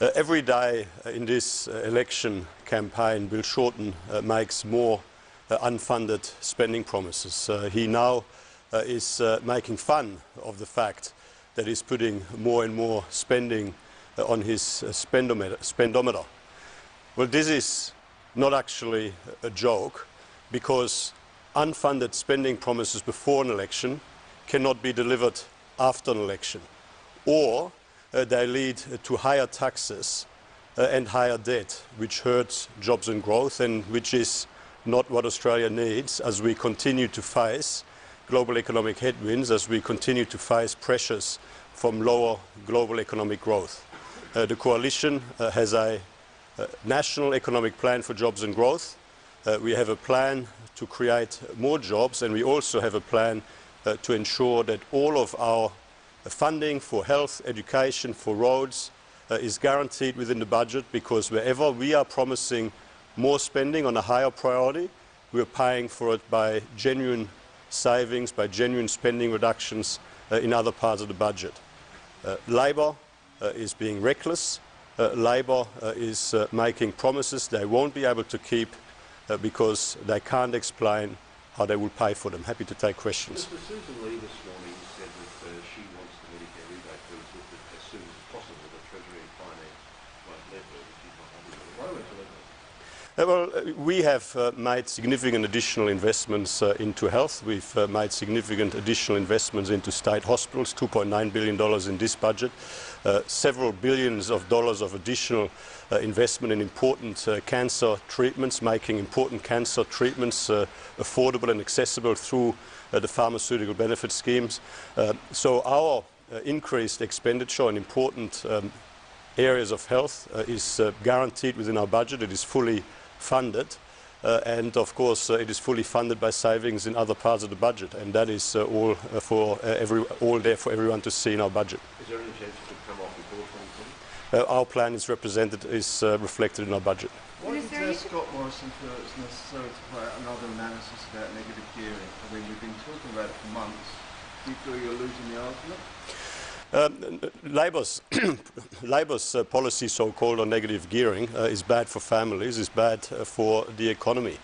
Every day in this election campaign, Bill Shorten makes more unfunded spending promises. He now is making fun of the fact that he's putting more and more spending on his spendometer. Well, this is not actually a joke, because unfunded spending promises before an election cannot be delivered after an election, or they lead to higher taxes and higher debt, which hurts jobs and growth, and which is not what Australia needs as we continue to face global economic headwinds, as we continue to face pressures from lower global economic growth. The Coalition has a national economic plan for jobs and growth. We have a plan to create more jobs, and we also have a plan to ensure that all of our funding for health, education, for roads is guaranteed within the budget, because wherever we are promising more spending on a higher priority, we are paying for it by genuine savings, by genuine spending reductions in other parts of the budget. Labor is being reckless. Labor is making promises they won't be able to keep because they can't explain how they will pay for them. Happy to take questions. Mr. Susan Lee this morning said that she wants the Medicare rebate bills lifted as soon as possible. The Treasury and Finance won't let her, but she's not happy with it. Why won't you let her? Well, we have made significant additional investments into health. We've made significant additional investments into state hospitals, $2.9 billion in this budget, several billions of dollars of additional investment in important cancer treatments, making important cancer treatments affordable and accessible through the pharmaceutical benefit schemes. So our increased expenditure on important areas of health is guaranteed within our budget. It is fully funded, and of course it is fully funded by savings in other parts of the budget, and that is all there for everyone to see in our budget. Is there any chance it could come off before 2020? Our plan is reflected in our budget. Why did Scott Morrison feel it's necessary to put out another analysis about negative gearing? I mean, we've been talking about it for months. Do you feel you're losing the argument? Labor's policy, so-called, on negative gearing is bad for families, is bad for the economy.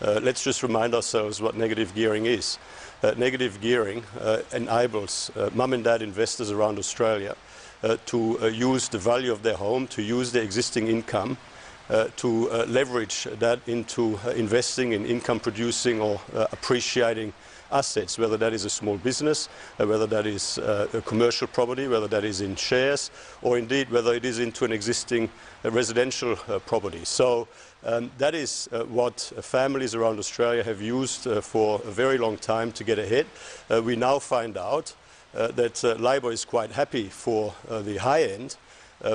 Let's just remind ourselves what negative gearing is. Negative gearing enables mum and dad investors around Australia to use the value of their home, to use their existing income, to leverage that into investing in income-producing or appreciating assets, whether that is a small business, whether that is a commercial property, whether that is in shares, or indeed whether it is into an existing residential property. So that is what families around Australia have used for a very long time to get ahead. We now find out that Labor is quite happy for the high end,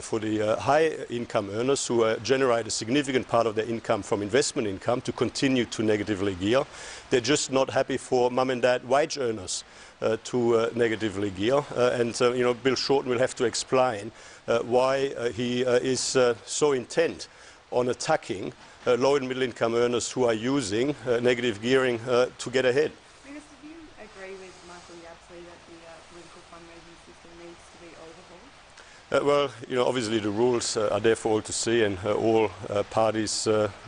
for the high income earners who generate a significant part of their income from investment income, to continue to negatively gear. They're just not happy for mum and dad wage earners to negatively gear. You know, Bill Shorten will have to explain why he is so intent on attacking low and middle income earners who are using negative gearing to get ahead. Minister, do you agree with Michael Yabsley that the political fundraising system needs to be overhauled? Well, you know, obviously the rules are there for all to see, and all parties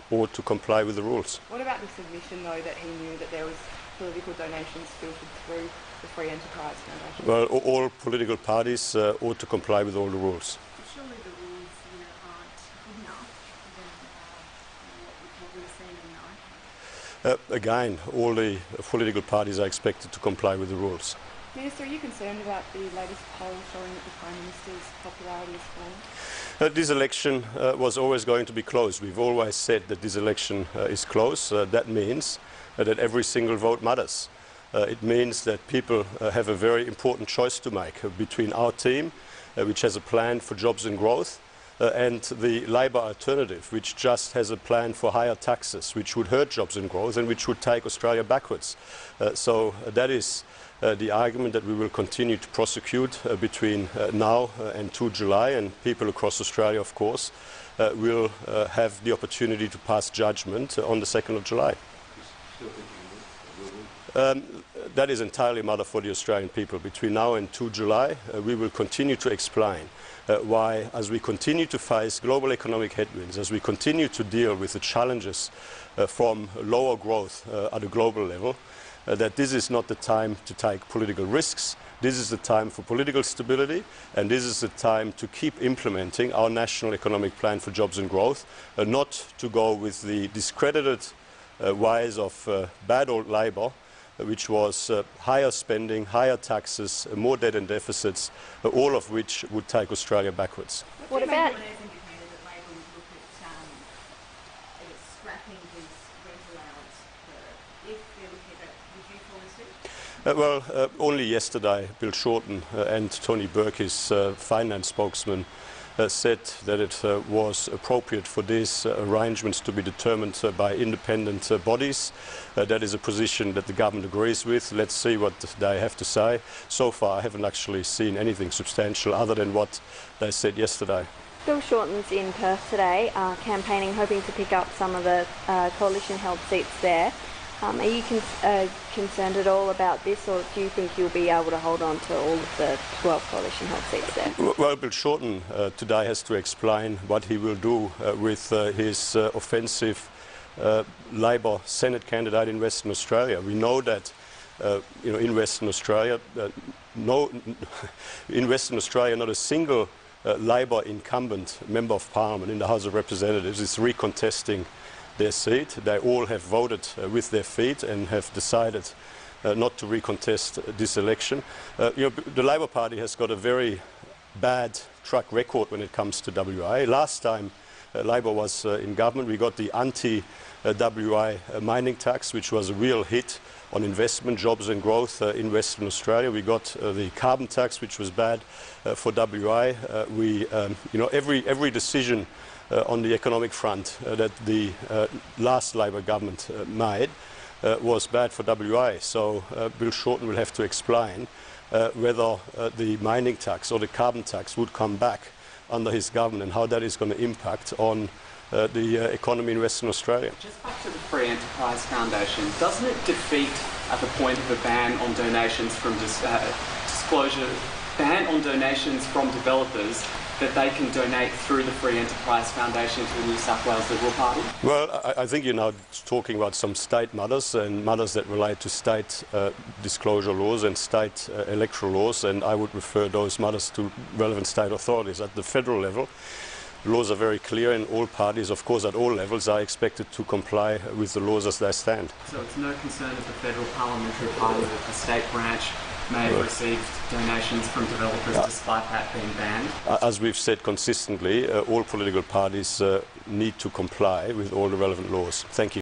ought to comply with the rules. What about the submission, though, that he knew that there was political donations filtered through the Free Enterprise Foundation? Well, all political parties ought to comply with all the rules. Surely the rules, aren't good enough than what we've seen in the IPA? Again, all the political parties are expected to comply with the rules. Minister, are you concerned about the latest poll showing that the Prime Minister's popularity is falling? This election was always going to be close. We've always said that this election is close. That means that every single vote matters. It means that people have a very important choice to make between our team, which has a plan for jobs and growth, and the Labor alternative, which just has a plan for higher taxes, which would hurt jobs and growth and which would take Australia backwards. So that is the argument that we will continue to prosecute between now and 2 July, and people across Australia, of course, will have the opportunity to pass judgment on the 2nd of July. That is entirely a matter for the Australian people. Between now and 2 July, we will continue to explain why, as we continue to face global economic headwinds, as we continue to deal with the challenges from lower growth at a global level, that this is not the time to take political risks. This is the time for political stability, and this is the time to keep implementing our national economic plan for jobs and growth, not to go with the discredited ways of bad old Labor, which was higher spending, higher taxes, more debt and deficits, all of which would take Australia backwards. What about indicated that Labor would look at scrapping his rent allowance if they're looking at that? Would you follow suit? Well, only yesterday, Bill Shorten and Tony Burke, his finance spokesman, said that it was appropriate for these arrangements to be determined by independent bodies. That is a position that the government agrees with. Let's see what they have to say. So far, I haven't actually seen anything substantial other than what they said yesterday. Bill Shorten's in Perth today, campaigning, hoping to pick up some of the coalition-held seats there. Are you concerned at all about this, or do you think you'll be able to hold on to all of the 12 coalition-held seats there? Well, Bill Shorten today has to explain what he will do with his offensive Labor Senate candidate in Western Australia. We know that in Western Australia, not a single Labor incumbent member of Parliament in the House of Representatives is recontesting their seat. They all have voted with their feet and have decided not to recontest this election. The Labor Party has got a very bad track record when it comes to WA. Last time Labor was in government, we got the anti-WA mining tax, which was a real hit on investment, jobs and growth in Western Australia. We got the carbon tax, which was bad for WA. Every decision on the economic front that the last Labor government made was bad for WA. So Bill Shorten will have to explain whether the mining tax or the carbon tax would come back under his government and how that is going to impact on the economy in Western Australia. Just back to the Free Enterprise Foundation, doesn't it defeat at the point of a ban on donations from ban on donations from developers that they can donate through the Free Enterprise Foundation to the New South Wales Liberal Party? Well, I think you're now talking about some state matters and matters that relate to state disclosure laws and state electoral laws, and I would refer those matters to relevant state authorities. At the federal level, the laws are very clear, and all parties, of course, at all levels, are expected to comply with the laws as they stand. So it's no concern of the federal parliamentary party that the state branch may have received donations from developers despite that being banned? As we've said consistently, all political parties need to comply with all the relevant laws. Thank you.